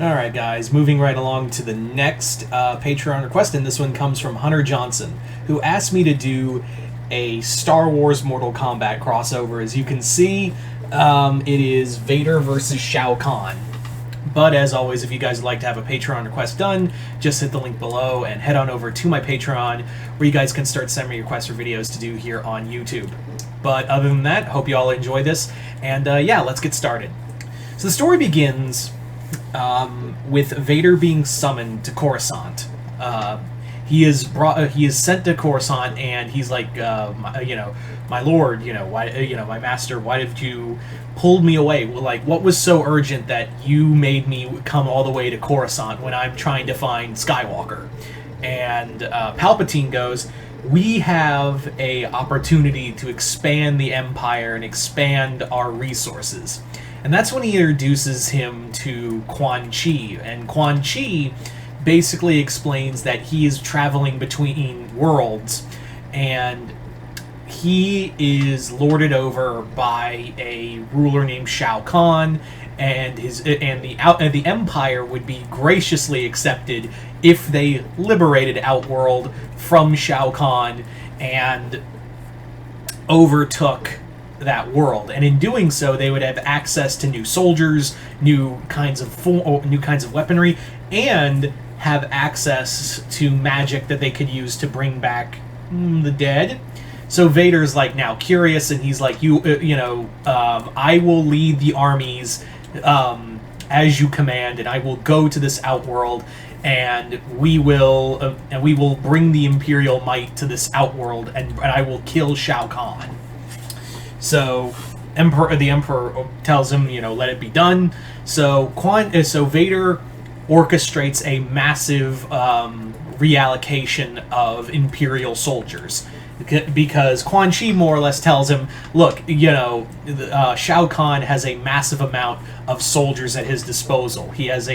Alright, guys, moving right along to the next Patreon request, and this one comes from Hunter Johnson, who asked me to do a Star Wars Mortal Kombat crossover. As you can see, it is Vader versus Shao Kahn. But as always, if you guys would like to have a Patreon request done, just hit the link below and head on over to my Patreon, where you guys can start sending me requests for videos to do here on YouTube. But other than that, hope you all enjoy this, and yeah, let's get started. So the story begins with Vader being summoned to Coruscant. He is sent to Coruscant, and he's like, my lord, why, my master, why did you pull me away? Like, what was so urgent that you made me come all the way to Coruscant when I'm trying to find Skywalker? And Palpatine goes, we have a opportunity to expand the Empire and expand our resources. And that's when he introduces him to Quan Chi. And Quan Chi basically explains that he is traveling between worlds, and he is lorded over by a ruler named Shao Kahn, and the Empire would be graciously accepted if they liberated Outworld from Shao Kahn and overtook that world. And in doing so, they would have access to new soldiers, new kinds of weaponry, and have access to magic that they could use to bring back the dead. So Vader's like now curious, and he's like, I will lead the armies as you command, and I will go to this Outworld, and we will bring the Imperial might to this Outworld, and I will kill Shao Kahn. So the Emperor tells him, let it be done. So Vader orchestrates a massive reallocation of Imperial soldiers, because Quan Chi more or less tells him, look, Shao Kahn has a massive amount of soldiers at his disposal. He has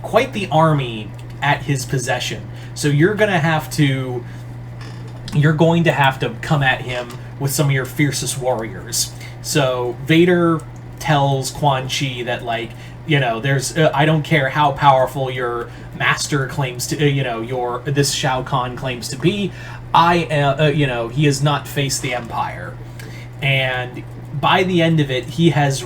quite the army at his possession. So you're going to have to come at him with some of your fiercest warriors. So Vader tells Quan Chi that, there's I don't care how powerful your master claims to, this Shao Kahn claims to be. He has not faced the Empire, and by the end of it, he has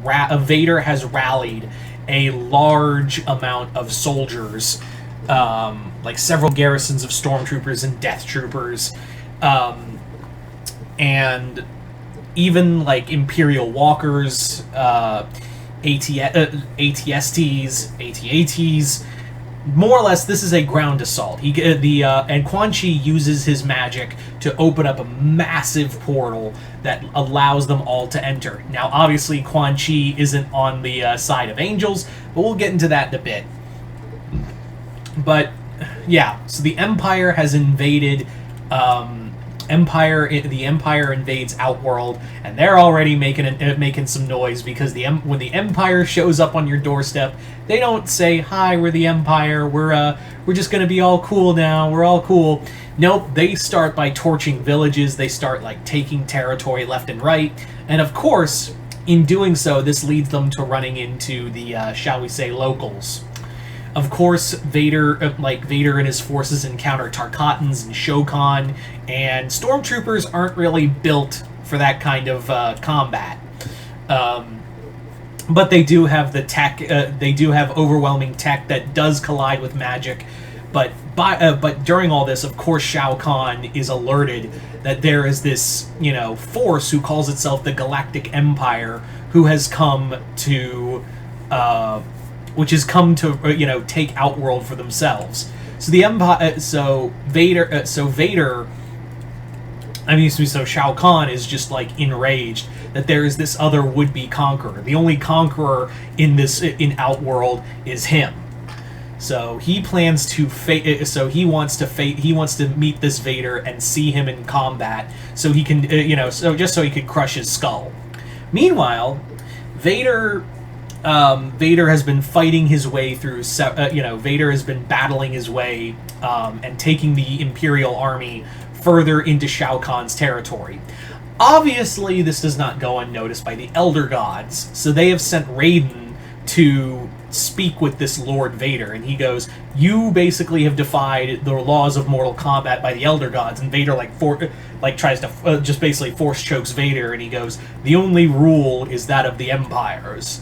Vader has rallied a large amount of soldiers. Like several garrisons of stormtroopers and death troopers, and even like Imperial walkers, AT-ATs. More or less, this is a ground assault. And Quan Chi uses his magic to open up a massive portal that allows them all to enter. Now, obviously, Quan Chi isn't on the side of angels, but we'll get into that in a bit. But yeah, so the Empire has invaded. The Empire invades Outworld, and they're already making some noise, because when the Empire shows up on your doorstep, they don't say, "Hi, we're the Empire. We're just gonna be all cool now. We're all cool." Nope, they start by torching villages. They start taking territory left and right, and of course, in doing so, this leads them to running into the shall we say, locals. Of course, Vader and his forces encounter Tarkatans and Shokan, and stormtroopers aren't really built for that kind of combat. But they do have the tech. They do have overwhelming tech that does collide with magic. But during all this, of course, Shao Kahn is alerted that there is this force who calls itself the Galactic Empire, who has come to. Take Outworld for themselves. So the Empire, so Shao Kahn is just enraged that there is this other would-be conqueror. The only conqueror in Outworld is him. So he plans to he wants to meet this Vader and see him in combat, so he can so he could crush his skull. Meanwhile, Vader has been fighting his way through. Vader has been battling his way and taking the Imperial army further into Shao Kahn's territory. Obviously, this does not go unnoticed by the Elder Gods, so they have sent Raiden to speak with this Lord Vader, and he goes, "You basically have defied the laws of Mortal Kombat by the Elder Gods." And Vader tries to just basically force chokes Vader, and he goes, "The only rule is that of the empires.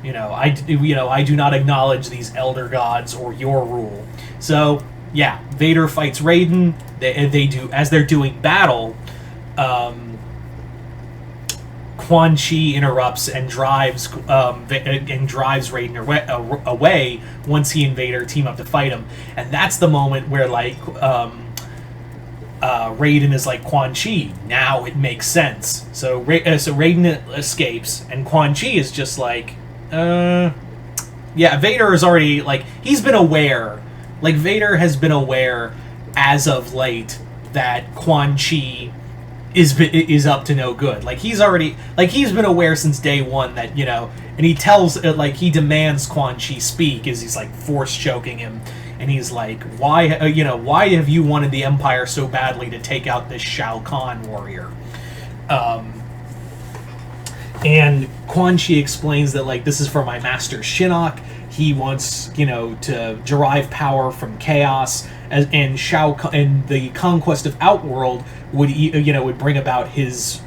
I do not acknowledge these Elder Gods or your rule." So yeah, Vader fights Raiden. They do, as they're doing battle. Quan Chi interrupts and drives Raiden away once he and Vader team up to fight him, and that's the moment where Raiden is like, "Quan Chi, now it makes sense." So Raiden escapes, and Quan Chi is just like, yeah. Vader is already he's been aware, Vader has been aware as of late that Quan Chi is up to no good. He's been aware since day one that, and he tells, he demands Quan Chi speak as he's force choking him, and he's like, why have you wanted the Empire so badly to take out this Shao Kahn warrior? And Quan Chi explains that this is for my master Shinnok. He wants, to derive power from chaos, and Shao and the conquest of Outworld would bring about his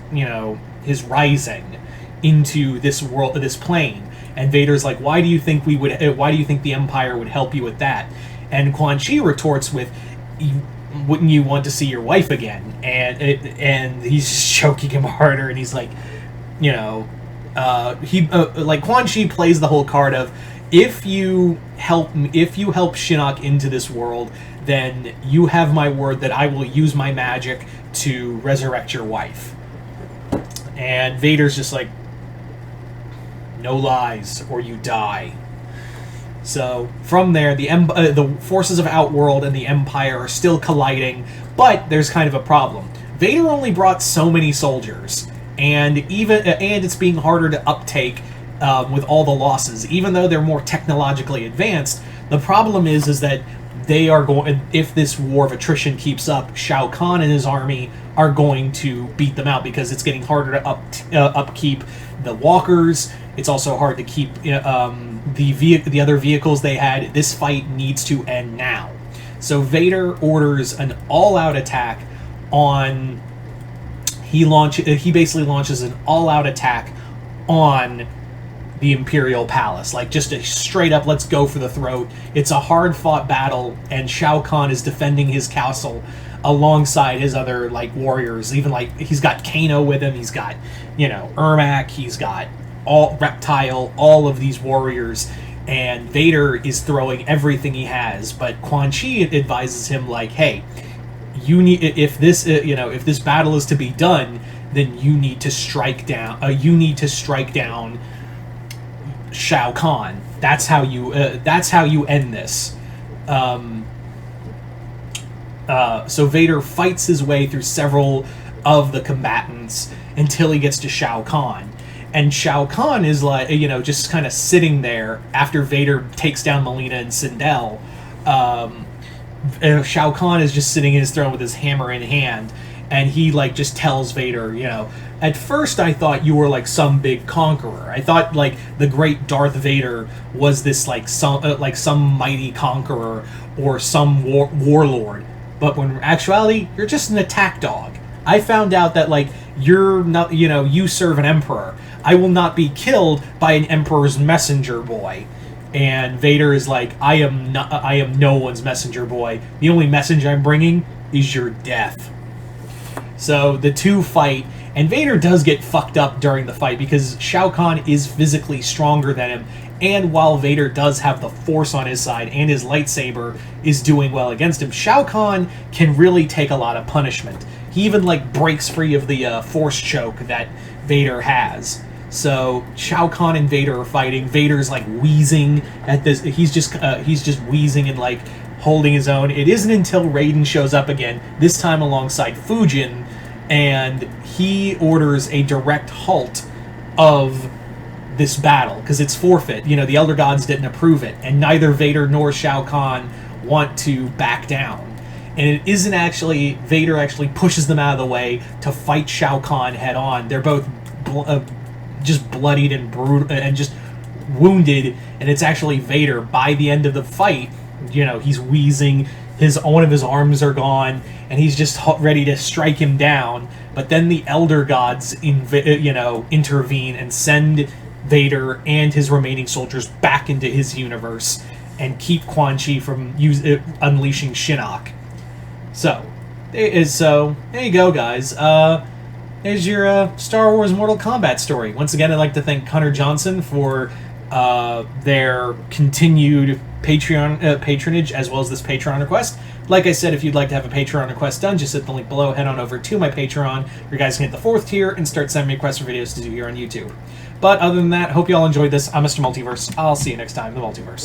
rising into this world, this plane. And Vader's like, why do you think the Empire would help you with that? And Quan Chi retorts with, wouldn't you want to see your wife again? And he's just choking him harder, and he's like, Quan Chi plays the whole card of, if you help Shinnok into this world, then you have my word that I will use my magic to resurrect your wife. And Vader's just like, no lies or you die. So from there, the forces of Outworld and the Empire are still colliding, but there's kind of a problem. Vader only brought so many soldiers, and it's being harder to uptake with all the losses, even though they're more technologically advanced. The problem is that they are going. If this war of attrition keeps up, Shao Kahn and his army are going to beat them out, because it's getting harder to upkeep the walkers. It's also hard to keep the other vehicles they had. This fight needs to end now. So Vader orders an all-out attack on. He basically launches an all-out attack on the Imperial Palace, just a straight up let's go for the throat. It's a hard fought battle, and Shao Kahn is defending his castle alongside his other warriors. Even he's got Kano with him, he's got Ermac, he's got Reptile, all of these warriors, and Vader is throwing everything he has. But Quan Chi advises him hey, you need, if this battle is to be done, then you need to strike down Shao Kahn. That's how you end this. So Vader fights his way through several of the combatants until he gets to Shao Kahn. And Shao Kahn is just kind of sitting there after Vader takes down Melina and Sindel. Shao Kahn is just sitting in his throne with his hammer in hand, and he just tells Vader, at first I thought you were some big conqueror. I thought the great Darth Vader was this some mighty conqueror or some warlord. But when in actuality, you're just an attack dog. I found out that you're not, you serve an emperor. I will not be killed by an emperor's messenger boy. And Vader is I am no one's messenger boy. The only message I'm bringing is your death. So the two fight, and Vader does get fucked up during the fight because Shao Kahn is physically stronger than him, and while Vader does have the Force on his side and his lightsaber is doing well against him, Shao Kahn can really take a lot of punishment. He even breaks free of the Force choke that Vader has. So Shao Kahn and Vader are fighting. Vader's wheezing at this. He's just wheezing and holding his own. It isn't until Raiden shows up again, this time alongside Fujin, and he orders a direct halt of this battle because it's forfeit. The Elder Gods didn't approve it, and neither Vader nor Shao Kahn want to back down. and it isn't actually Vader actually pushes them out of the way to fight Shao Kahn head on. They're both just bloodied and brutal and just wounded, and it's actually Vader. By the end of the fight, he's wheezing, one of his arms are gone, and he's just ready to strike him down. But then the Elder Gods intervene and send Vader and his remaining soldiers back into his universe and keep Quan Chi from unleashing Shinnok. So there you go, guys. There's your Star Wars Mortal Kombat story. Once again, I'd like to thank Hunter Johnson for their continued patronage, as well as this Patreon request. Like I said, if you'd like to have a Patreon request done, just hit the link below, head on over to my Patreon. You guys can hit the 4th tier and start sending me requests for videos to do here on YouTube. But other than that, hope you all enjoyed this. I'm Mr. Multiverse. I'll see you next time in the Multiverse.